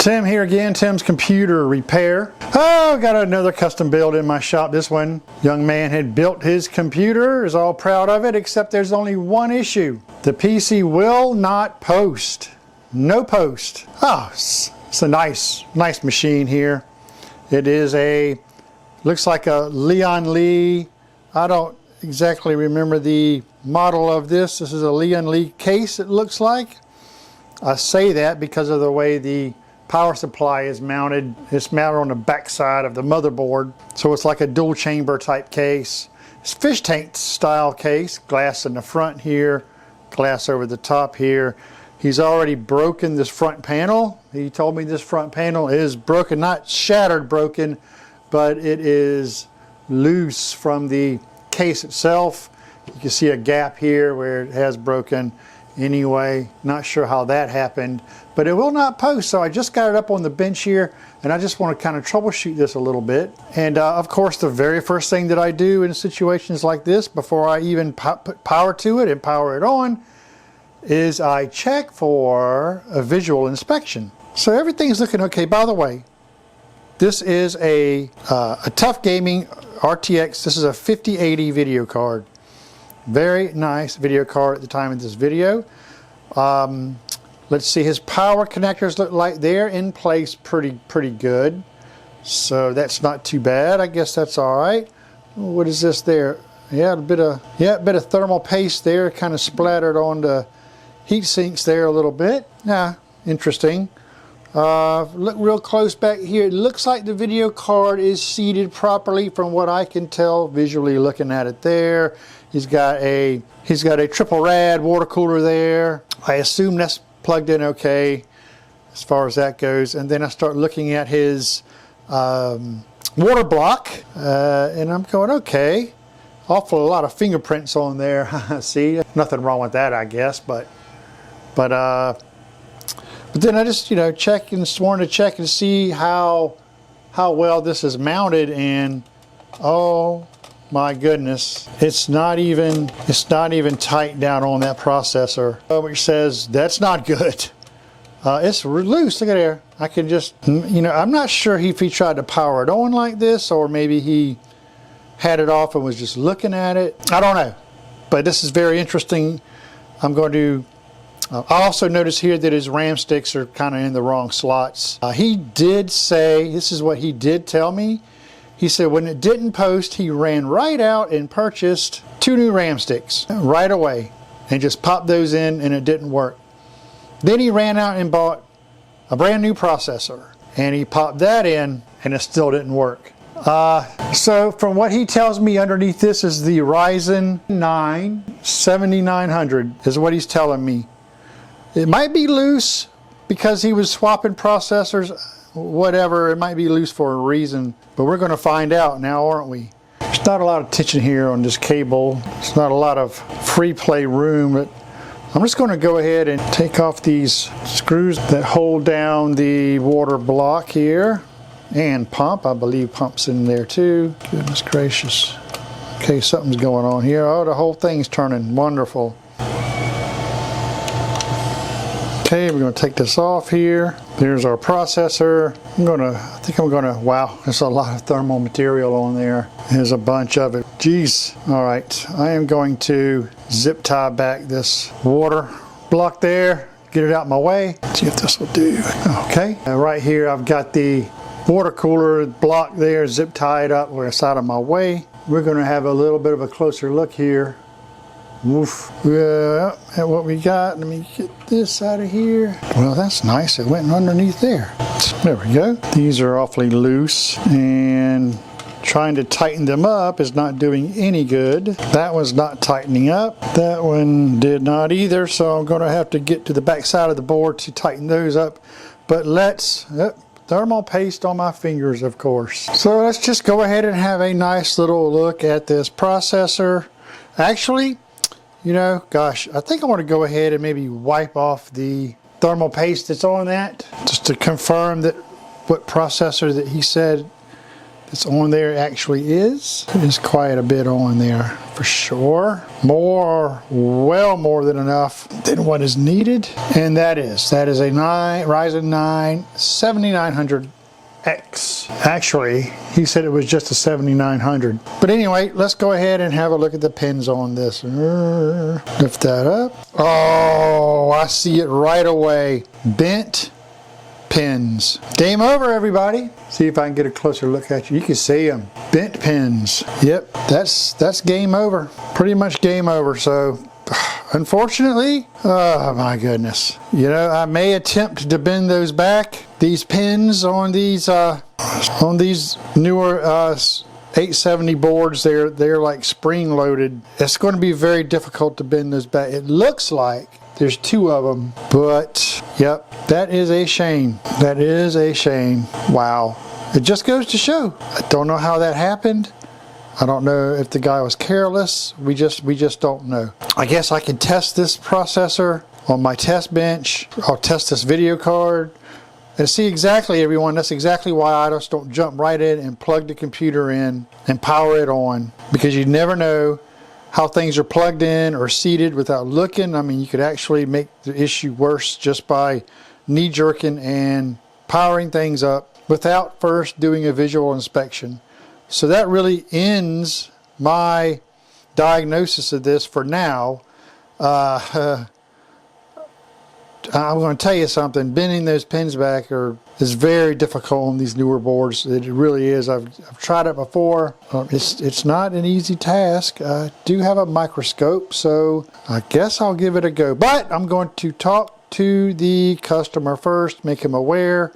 Tim here again, Tim's Computer Repair. Oh, got another custom build in my shop. This one, young man had built his computer, is all proud of it, except there's only one issue. The PC will not post. No post. Oh, it's a nice machine here. It is looks like a Leon Lee. I don't exactly remember the model of this. This is a Leon Lee case, it looks like. I say that because of the way the power supply is mounted. It's mounted on the back side of the motherboard, so it's like a dual chamber type case. It's fish tank style case, glass in the front here, glass over the top here. He's already broken this front panel. He told me this front panel is broken, not shattered broken, but it is loose from the case itself. You can see a gap here where it has broken. Anyway, not sure how that happened, but it will not post, so I just got it up on the bench here, and I just want to kind of troubleshoot this a little bit. And of course, the very first thing that I do in situations like this, before I even put power to it and power it on, is I check for a visual inspection. So everything's looking okay. By the way, this is a Tough Gaming RTX. This is a 5080 video card. Very nice video card at the time of this video. Let's see, his power connectors look like they're in place pretty good. So that's not too bad. I guess that's all right. What is this there? Yeah, a bit of thermal paste there, kind of splattered on the heat sinks there a little bit. Yeah, interesting. Look real close back here. It looks like the video card is seated properly from what I can tell visually looking at it there. He's got a triple rad water cooler there. I assume that's plugged in okay as far as that goes. And then I start looking at his water block, and I'm going, okay, awful lot of fingerprints on there. See, nothing wrong with that, I guess, but then I just, check and sworn to check and see how well this is mounted, and oh my goodness, it's not even tight down on that processor, which says that's not good. It's loose. Look at there. I can just, I'm not sure if he tried to power it on like this, or maybe he had it off and was just looking at it. I don't know, but this is very interesting. I'm going to. I also notice here that his RAM sticks are kind of in the wrong slots. He did say, this is what he did tell me. He said when it didn't post, he ran right out and purchased 2 new RAM sticks right away and just popped those in, and it didn't work. Then he ran out and bought a brand new processor, and he popped that in, and it still didn't work. So from what he tells me, underneath this is the Ryzen 9 7900 is what he's telling me. It might be loose because he was swapping processors, whatever. It might be loose for a reason, but we're going to find out now, aren't we? There's not a lot of tension here on this cable. It's not a lot of free play room, but I'm just going to go ahead and take off these screws that hold down the water block here, and pump. I believe pump's in there too. Goodness gracious. Okay, something's going on here. Oh, the whole thing's turning. Wonderful. Okay, we're going to take this off here. There's our processor. I think I'm going to, wow, there's a lot of thermal material on there. There's a bunch of it. Jeez. All right, I am going to zip tie back this water block there, get it out of my way. Let's see if this will do. Okay, right here I've got the water cooler block there, zip tied up where it's out of my way. We're going to have a little bit of a closer look here. Woof. Yeah, at what we got. Let me get this out of here. Well, that's nice. It went underneath there. There we go. These are awfully loose, and trying to tighten them up is not doing any good. That one's not tightening up. That one did not either, so I'm going to have to get to the back side of the board to tighten those up. But let's... thermal paste on my fingers, of course. So let's just go ahead and have a nice little look at this processor. Actually, gosh, I think I want to go ahead and maybe wipe off the thermal paste that's on that, just to confirm that what processor that he said it's on there actually is. There's quite a bit on there for sure. More, well more than enough than what is needed. And that is a Ryzen 9 7900X. Actually, he said it was just a 7900. But anyway, let's go ahead and have a look at the pins on this. Lift that up. Oh, I see it right away. Bent pins. Game over, everybody. See if I can get a closer look at you. You can see them. Bent pins. Yep, that's game over. Pretty much game over. So, unfortunately, oh my goodness. You know, I may attempt to bend those back. These pins on these newer 870 boards, they're like spring loaded. It's going to be very difficult to bend those back. It looks like there's two of them, but yep, that is a shame. That is a shame. Wow. It just goes to show. I don't know how that happened. I don't know if the guy was careless. We just don't know. I guess I can test this processor on my test bench. I'll test this video card and see exactly, everyone. That's exactly why I just don't jump right in and plug the computer in and power it on, because you never know how things are plugged in or seated without looking. I mean, you could actually make the issue worse just by knee-jerking and powering things up without first doing a visual inspection. So that really ends my diagnosis of this for now. I'm going to tell you something. Bending those pins back is very difficult on these newer boards. It really is. I've tried it before. It's not an easy task. I do have a microscope, so I guess I'll give it a go. But I'm going to talk to the customer first, make him aware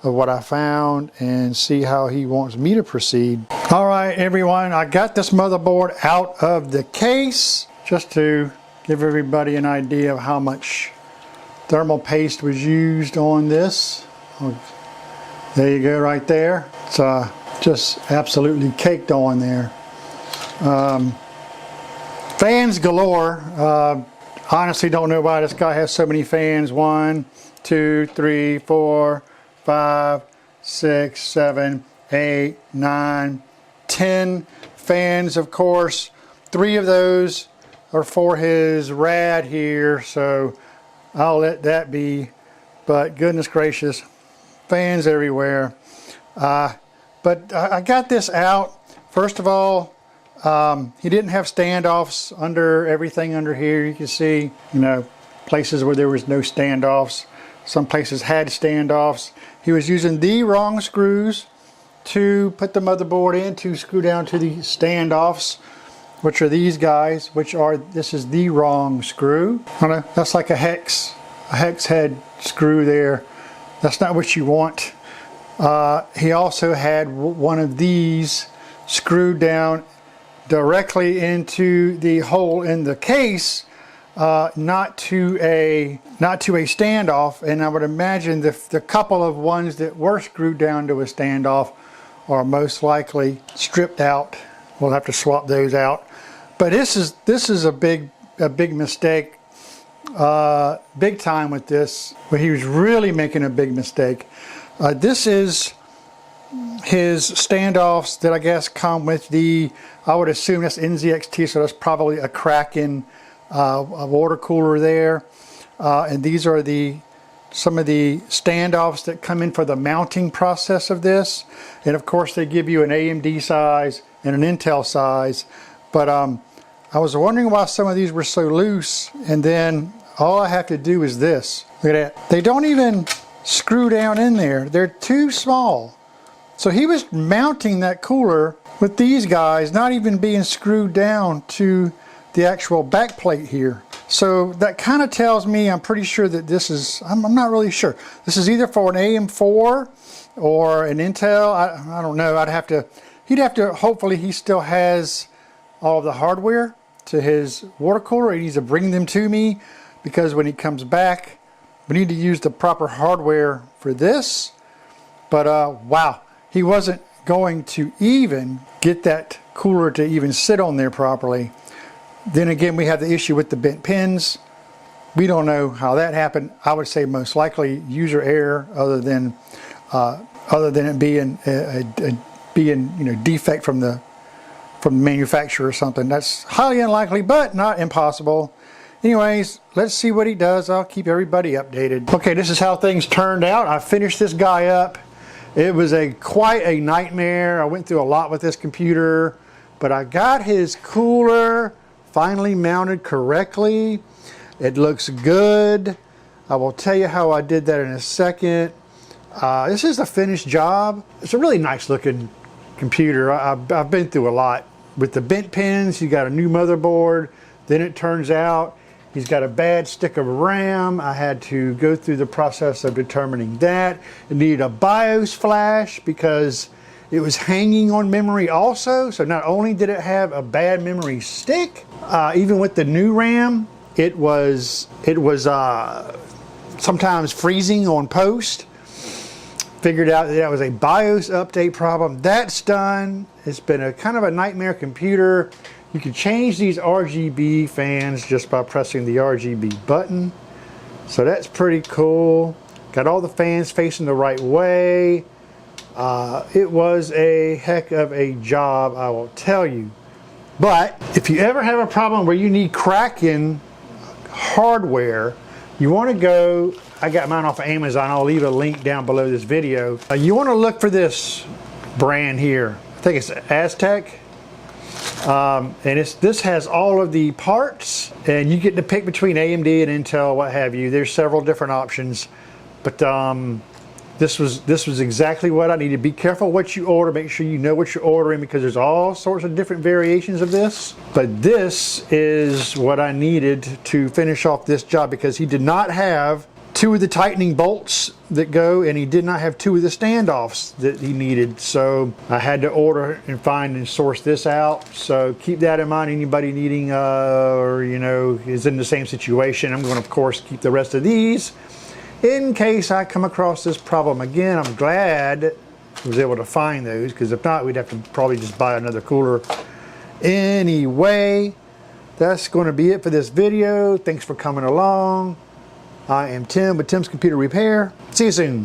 of what I found, and see how he wants me to proceed. All right, everyone. I got this motherboard out of the case just to give everybody an idea of how much thermal paste was used on this. There you go, right there. It's just absolutely caked on there. Fans galore. Honestly, don't know why this guy has so many fans. 1, 2, 3, 4, 5, 6, 7, 8, 9, 10 fans, of course. 3 of those are for his rad here, so I'll let that be. But goodness gracious, fans everywhere. But I got this out. First of all, he didn't have standoffs under everything under here. You can see, you know, places where there was no standoffs. Some places had standoffs. He was using the wrong screws to put the motherboard in to screw down to the standoffs, which are these guys, this is the wrong screw. I know, that's like a hex head screw there. That's not what you want. He also had one of these screwed down directly into the hole in the case, not to a standoff. And I would imagine the couple of ones that were screwed down to a standoff are most likely stripped out. We'll have to swap those out. But this is a big mistake, big time with this. Where he was really making a big mistake. This is his standoffs that I guess come with the, I would assume that's NZXT, so that's probably a Kraken a water cooler there. And these are some of the standoffs that come in for the mounting process of this. And of course they give you an AMD size and an Intel size. But I was wondering why some of these were so loose, and then all I have to do is this. Look at that. They don't even screw down in there. They're too small. So he was mounting that cooler with these guys not even being screwed down to the actual back plate here. So that kind of tells me, I'm pretty sure that this is, I'm not really sure. This is either for an AM4 or an Intel. I don't know. He'd have to, hopefully he still has all of the hardware to his water cooler. He needs to bring them to me, because when he comes back, we need to use the proper hardware for this. But wow, he wasn't going to even get that cooler to even sit on there properly. Then again, we have the issue with the bent pins. We don't know how that happened. I would say most likely user error, other than it being a being, you know, defect from the manufacturer or something. That's highly unlikely, but not impossible. Anyways, let's see what he does. I'll keep everybody updated. Okay, this is how things turned out. I finished this guy up. It was quite a nightmare. I went through a lot with this computer, but I got his cooler finally mounted correctly. It looks good. I will tell you how I did that in a second. This is a finished job. It's a really nice looking computer. I've been through a lot. With the bent pins, you got a new motherboard. Then it turns out he's got a bad stick of RAM. I had to go through the process of determining that. It needed a BIOS flash because it was hanging on memory also. So not only did it have a bad memory stick, even with the new RAM, it was sometimes freezing on post. Figured out that was a BIOS update problem. That's done. It's been a kind of a nightmare computer. You can change these RGB fans just by pressing the RGB button. So that's pretty cool. Got all the fans facing the right way. It was a heck of a job, I will tell you. But if you ever have a problem where you need cracking hardware, you want to go, I got mine off of Amazon. I'll leave a link down below this video. You want to look for this brand here. I think it's Aztec. And this has all of the parts, and you get to pick between AMD and Intel, what have you. There's several different options, but this was exactly what I needed. Be careful what you order. Make sure you know what you're ordering, because there's all sorts of different variations of this. But this is what I needed to finish off this job, because he did not have 2 of the tightening bolts that go, and he did not have 2 of the standoffs that he needed. So I had to order and find and source this out. So keep that in mind. Anybody needing or you know is in the same situation. I'm going to of course keep the rest of these in case I come across this problem again. I'm glad I was able to find those, because if not, we'd have to probably just buy another cooler. Anyway, that's going to be it for this video. Thanks for coming along. I am Tim with Tim's Computer Repair. See you soon.